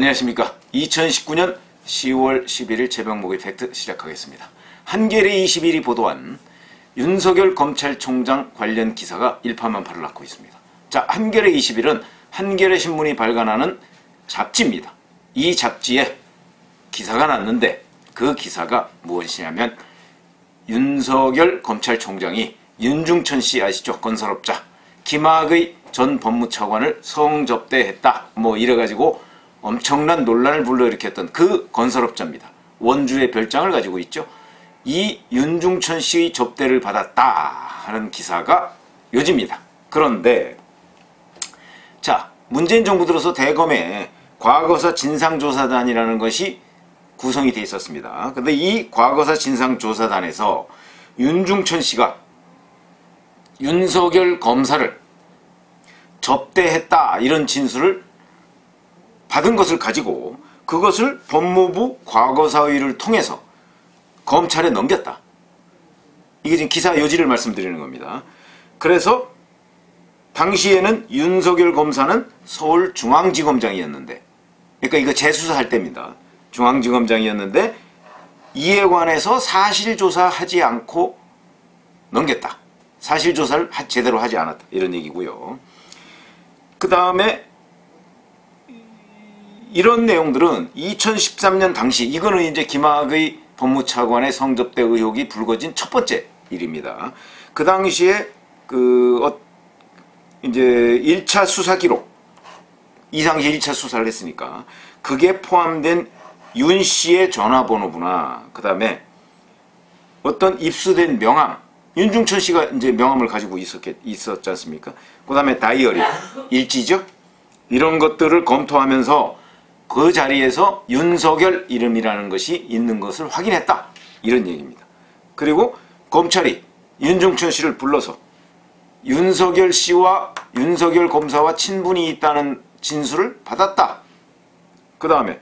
안녕하십니까. 2019년 10월 11일 제병목의 팩트 시작하겠습니다. 한겨레 21이 보도한 윤석열 검찰총장 관련 기사가 일파만파를 낳고 있습니다. 자, 한겨레 21은 한겨레 신문이 발간하는 잡지입니다. 이 잡지에 기사가 났는데 그 기사가 무엇이냐면 윤석열 검찰총장이 윤중천 씨 아시죠? 건설업자 김학의 전 법무차관을 성접대했다. 뭐 이래가지고 엄청난 논란을 불러일으켰던 그 건설업자입니다. 원주의 별장을 가지고 있죠. 이 윤중천 씨의 접대를 받았다 하는 기사가 요지입니다. 그런데 자, 문재인 정부 들어서 대검에 과거사 진상조사단이라는 것이 구성이 되어 있었습니다. 근데 이 과거사 진상조사단에서 윤중천 씨가 윤석열 검사를 접대했다 이런 진술을 받은 것을 가지고 그것을 법무부 과거사의를 통해서 검찰에 넘겼다. 이게 지금 기사 요지를 말씀드리는 겁니다. 그래서 당시에는 윤석열 검사는 서울중앙지검장이었는데, 그러니까 이거 재수사할 때입니다. 중앙지검장이었는데 이에 관해서 사실조사하지 않고 넘겼다. 사실조사를 제대로 하지 않았다. 이런 얘기고요. 그 다음에 이런 내용들은 2013년 당시, 이거는 이제 김학의 법무차관의 성접대 의혹이 불거진 첫 번째 일입니다. 그 당시에 이제 1차 수사 기록, 이 당시에 1차 수사를 했으니까 그게 포함된 윤 씨의 전화번호부나 그 다음에 어떤 입수된 명함, 윤중천 씨가 이제 명함을 가지고 있었지 않습니까? 그 다음에 다이어리, 일지죠? 이런 것들을 검토하면서 그 자리에서 윤석열 이름이라는 것이 있는 것을 확인했다. 이런 얘기입니다. 그리고 검찰이 윤중천 씨를 불러서 윤석열 씨와 윤석열 검사와 친분이 있다는 진술을 받았다. 그 다음에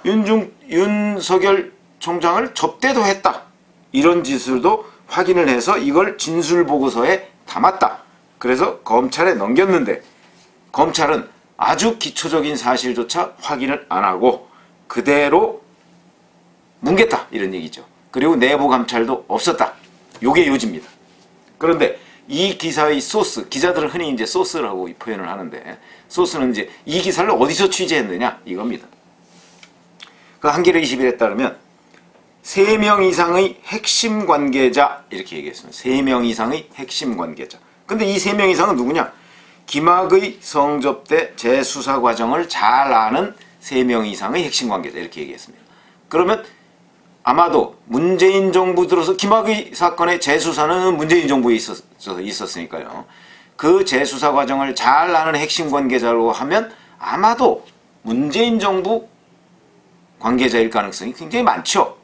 윤석열 총장을 접대도 했다. 이런 진술도 확인을 해서 이걸 진술보고서에 담았다. 그래서 검찰에 넘겼는데 검찰은 아주 기초적인 사실조차 확인을 안 하고 그대로 뭉갰다. 이런 얘기죠. 그리고 내부 감찰도 없었다. 요게 요지입니다. 그런데 이 기사의 소스, 기자들은 흔히 이제 소스라고 표현을 하는데 소스는 이제 이 기사를 어디서 취재했느냐 이겁니다. 그 한겨레 21에 따르면 3명 이상의 핵심 관계자 이렇게 얘기했습니다. 3명 이상의 핵심 관계자. 근데 이 3명 이상은 누구냐? 김학의 성접대 재수사 과정을 잘 아는 3명 이상의 핵심 관계자 이렇게 얘기했습니다. 그러면 아마도 문재인 정부 들어서 김학의 사건의 재수사는 문재인 정부에 있었으니까요. 그 재수사 과정을 잘 아는 핵심 관계자로 하면 아마도 문재인 정부 관계자일 가능성이 굉장히 많죠.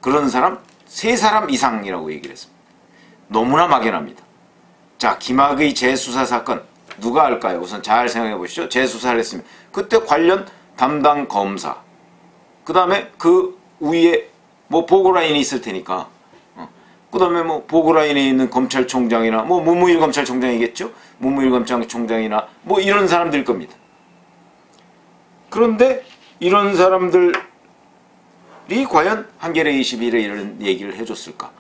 그런 사람 3사람 이상이라고 얘기를 했습니다. 너무나 막연합니다. 자, 김학의 재수사 사건 누가 할까요? 우선 잘 생각해 보시죠. 재수사를 했으면 그때 관련 담당 검사, 그 다음에 그 위에 뭐 보고라인이 있을 테니까, 그 다음에 뭐 보고라인에 있는 검찰총장이나 뭐 문무일 검찰총장이겠죠? 문무일 검찰총장이나 뭐 이런 사람들일 겁니다. 그런데 이런 사람들이 과연 한겨레 21에 이런 얘기를 해줬을까?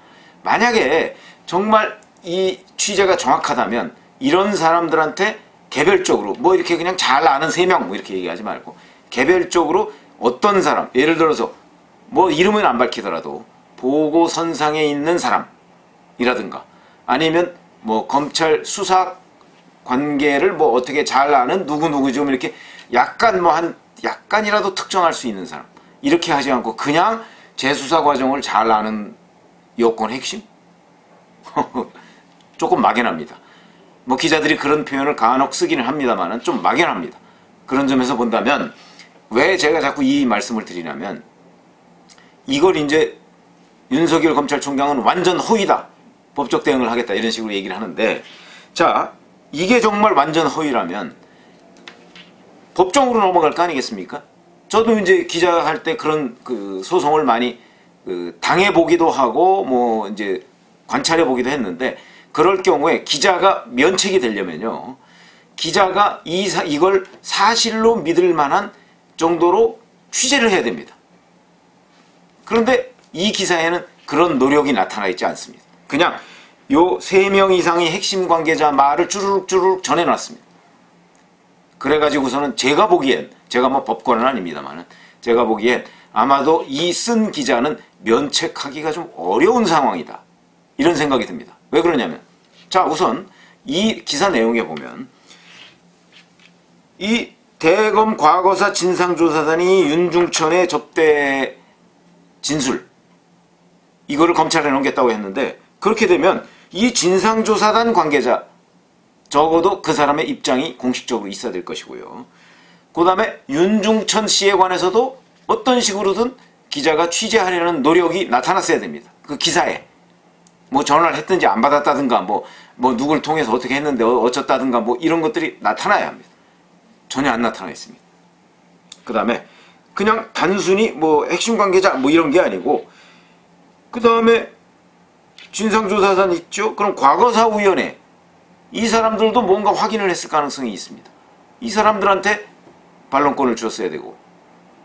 만약에 정말 이 취재가 정확하다면 이런 사람들한테 개별적으로 뭐 이렇게 그냥 잘 아는 3명 뭐 이렇게 얘기하지 말고 개별적으로 어떤 사람, 예를 들어서 뭐 이름은 안 밝히더라도 보고선상에 있는 사람이라든가 아니면 뭐 검찰 수사 관계를 뭐 어떻게 잘 아는 누구누구 좀 이렇게 약간 뭐 약간이라도 특정할 수 있는 사람, 이렇게 하지 않고 그냥 재수사 과정을 잘 아는 여권 핵심? 조금 막연합니다. 뭐 기자들이 그런 표현을 간혹 쓰기는 합니다만 좀 막연합니다. 그런 점에서 본다면 왜 제가 자꾸 이 말씀을 드리냐면 이걸 이제 윤석열 검찰총장은 완전 허위다. 법적 대응을 하겠다. 이런 식으로 얘기를 하는데, 자, 이게 정말 완전 허위라면 법정으로 넘어갈 거 아니겠습니까? 저도 이제 기자할 때 그런 소송을 많이 당해보기도 하고 뭐 이제 관찰해보기도 했는데, 그럴 경우에 기자가 면책이 되려면요, 기자가 이걸 사실로 믿을 만한 정도로 취재를 해야 됩니다. 그런데 이 기사에는 그런 노력이 나타나 있지 않습니다. 그냥 요 3명 이상의 핵심 관계자 말을 쭈루룩 전해놨습니다. 그래가지고서는 제가 보기엔, 제가 뭐 법관은 아닙니다만은, 제가 보기엔 아마도 이 쓴 기자는 면책하기가 좀 어려운 상황이다. 이런 생각이 듭니다. 왜 그러냐면, 자, 우선 이 기사 내용에 보면, 이 대검 과거사 진상조사단이 윤중천의 접대 진술, 이거를 검찰에 넘겼다고 했는데, 그렇게 되면 이 진상조사단 관계자, 적어도 그 사람의 입장이 공식적으로 있어야 될 것이고요. 그 다음에 윤중천 씨에 관해서도 어떤 식으로든 기자가 취재하려는 노력이 나타났어야 됩니다. 그 기사에. 뭐 전화를 했든지 안 받았다든가, 뭐 누굴 통해서 어떻게 했는데 어쩌다든가, 뭐 이런 것들이 나타나야 합니다. 전혀 안 나타나 있습니다. 그 다음에 그냥 단순히 뭐 핵심 관계자 뭐 이런 게 아니고, 그 다음에 진상조사단 있죠? 그럼 과거사위원회, 이 사람들도 뭔가 확인을 했을 가능성이 있습니다. 이 사람들한테 반론권을 줬어야 되고,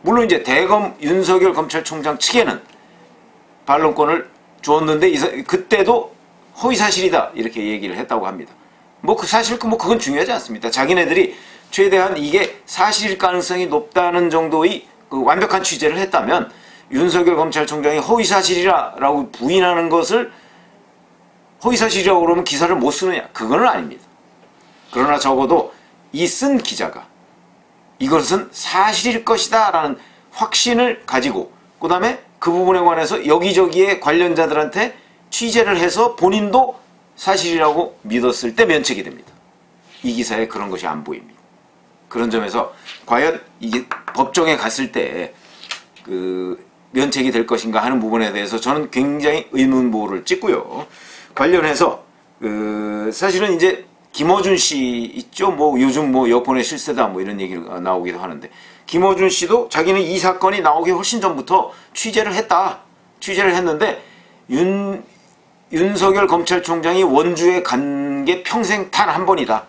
물론 이제 대검 윤석열 검찰총장 측에는 반론권을 주었는데 그때도 허위사실이다 이렇게 얘기를 했다고 합니다. 뭐 그 사실 뭐 그건 중요하지 않습니다. 자기네들이 최대한 이게 사실일 가능성이 높다는 정도의 그 완벽한 취재를 했다면 윤석열 검찰총장이 허위사실이라고 부인하는 것을 허위사실이라고 그러면 기사를 못 쓰느냐? 그건 아닙니다. 그러나 적어도 이 쓴 기자가 이것은 사실일 것이다 라는 확신을 가지고, 그 다음에 그 부분에 관해서 여기저기에 관련자들한테 취재를 해서 본인도 사실이라고 믿었을 때 면책이 됩니다. 이 기사에 그런 것이 안 보입니다. 그런 점에서 과연 이게 법정에 갔을 때 그 면책이 될 것인가 하는 부분에 대해서 저는 굉장히 의문부호를 찍고요. 관련해서 사실은 이제 김어준 씨 있죠. 뭐 요즘 뭐 여권의 실세다 뭐 이런 얘기가 나오기도 하는데, 김어준 씨도 자기는 이 사건이 나오기 훨씬 전부터 취재를 했다. 취재를 했는데 윤석열 검찰총장이 원주에 간 게 평생 단 한 번이다.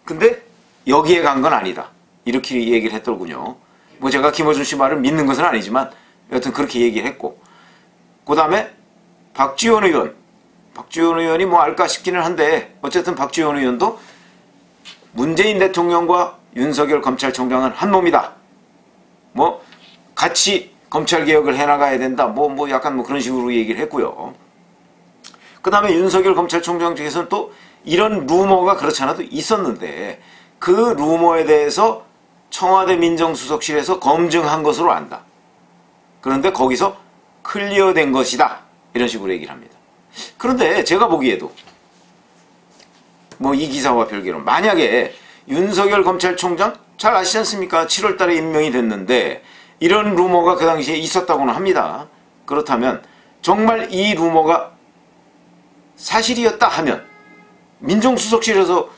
근데 여기에 간 건 아니다. 이렇게 얘기를 했더군요. 뭐 제가 김어준 씨 말을 믿는 것은 아니지만 여튼 그렇게 얘기를 했고, 그 다음에 박지원 의원이 뭐 알까 싶기는 한데, 어쨌든 박지원 의원도 문재인 대통령과 윤석열 검찰총장은 한 몸이다. 뭐 같이 검찰개혁을 해나가야 된다. 뭐 약간 뭐 그런 식으로 얘기를 했고요. 그 다음에 윤석열 검찰총장 측에서는 또 이런 루머가 그렇지 않아도 있었는데, 그 루머에 대해서 청와대 민정수석실에서 검증한 것으로 안다. 그런데 거기서 클리어된 것이다. 이런 식으로 얘기를 합니다. 그런데 제가 보기에도 뭐 이 기사와 별개로 만약에 윤석열 검찰총장 잘 아시지 않습니까? 7월 달에 임명이 됐는데 이런 루머가 그 당시에 있었다고는 합니다. 그렇다면 정말 이 루머가 사실이었다 하면 민정수석실에서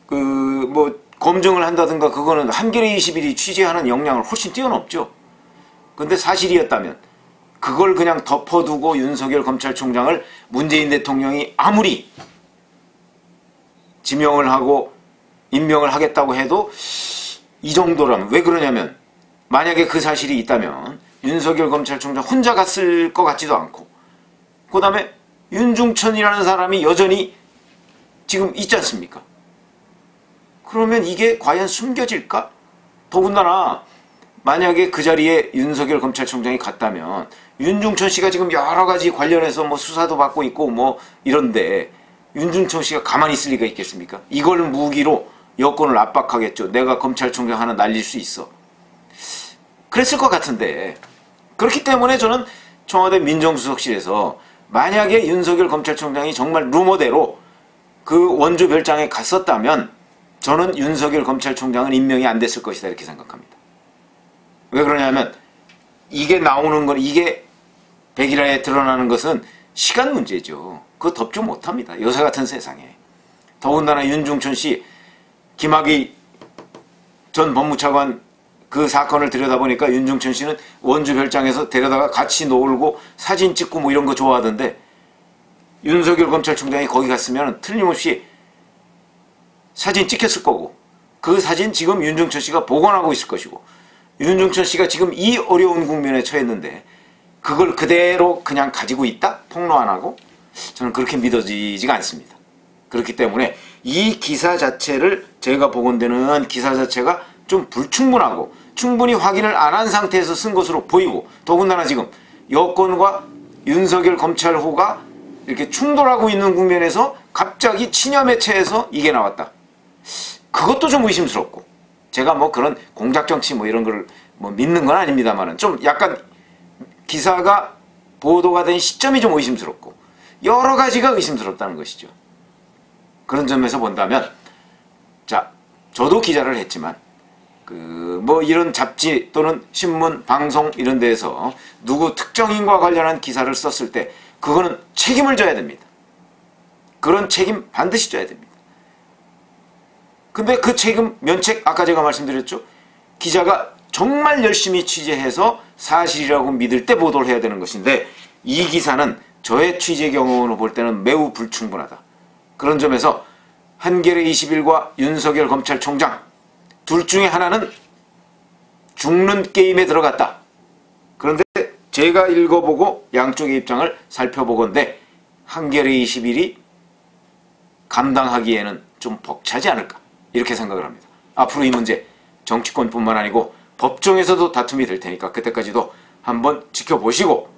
뭐 검증을 한다든가 그거는 한겨레 21이 취재하는 역량을 훨씬 뛰어넘죠. 근데 사실이었다면 그걸 그냥 덮어두고 윤석열 검찰총장을 문재인 대통령이 아무리 지명을 하고 임명을 하겠다고 해도 이 정도라면, 왜 그러냐면 만약에 그 사실이 있다면 윤석열 검찰총장 혼자 갔을 것 같지도 않고, 그 다음에 윤중천이라는 사람이 여전히 지금 있지 않습니까? 그러면 이게 과연 숨겨질까? 더군다나 만약에 그 자리에 윤석열 검찰총장이 갔다면 윤중천 씨가 지금 여러 가지 관련해서 뭐 수사도 받고 있고 뭐 이런데 윤중천 씨가 가만히 있을 리가 있겠습니까? 이걸 무기로 여권을 압박하겠죠. 내가 검찰총장 하나 날릴 수 있어. 그랬을 것 같은데, 그렇기 때문에 저는 청와대 민정수석실에서 만약에 윤석열 검찰총장이 정말 루머대로 그 원주 별장에 갔었다면 저는 윤석열 검찰총장은 임명이 안 됐을 것이다 이렇게 생각합니다. 왜 그러냐면 이게 나오는 건, 이게 백일화에 드러나는 것은 시간 문제죠. 그거 덮지 못합니다. 요새 같은 세상에. 더군다나 윤중천 씨, 김학의 전 법무차관 그 사건을 들여다보니까 윤중천 씨는 원주 별장에서 데려다가 같이 놀고 사진 찍고 뭐 이런 거 좋아하던데, 윤석열 검찰총장이 거기 갔으면 틀림없이 사진 찍혔을 거고 그 사진 지금 윤종철 씨가 복원하고 있을 것이고 윤종철 씨가 지금 이 어려운 국면에 처했는데 그걸 그대로 그냥 가지고 있다? 폭로 안 하고? 저는 그렇게 믿어지지가 않습니다. 그렇기 때문에 이 기사 자체를 제가 복원되는 기사 자체가 좀 불충분하고 충분히 확인을 안 한 상태에서 쓴 것으로 보이고 더군다나 지금 여권과 윤석열 검찰호가 이렇게 충돌하고 있는 국면에서 갑자기 친여 매체에서 이게 나왔다. 그것도 좀 의심스럽고 제가 뭐 그런 공작정치 뭐 이런 걸 뭐 믿는 건 아닙니다만은 좀 약간 기사가 보도가 된 시점이 좀 의심스럽고 여러 가지가 의심스럽다는 것이죠. 그런 점에서 본다면 자 저도 기자를 했지만 뭐 이런 잡지 또는 신문, 방송 이런 데에서 누구 특정인과 관련한 기사를 썼을 때 그거는 책임을 져야 됩니다. 그런 책임 반드시 져야 됩니다. 근데 그 책임 면책 아까 제가 말씀드렸죠. 기자가 정말 열심히 취재해서 사실이라고 믿을 때 보도를 해야 되는 것인데 이 기사는 저의 취재 경험으로 볼 때는 매우 불충분하다. 그런 점에서 한겨레 21과 윤석열 검찰총장 둘 중에 하나는 죽는 게임에 들어갔다. 그런데 제가 읽어보고 양쪽의 입장을 살펴보건대 한겨레 21이 감당하기에는 좀 벅차지 않을까 이렇게 생각을 합니다. 앞으로 이 문제 정치권뿐만 아니고 법정에서도 다툼이 될 테니까 그때까지도 한번 지켜보시고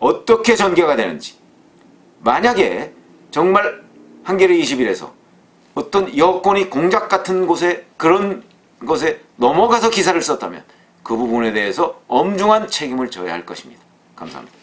어떻게 전개가 되는지 만약에 정말 한겨레 21에서 어떤 여권이 공작 같은 곳에 그런 것에 넘어가서 기사를 썼다면 그 부분에 대해서 엄중한 책임을 져야 할 것입니다. 감사합니다.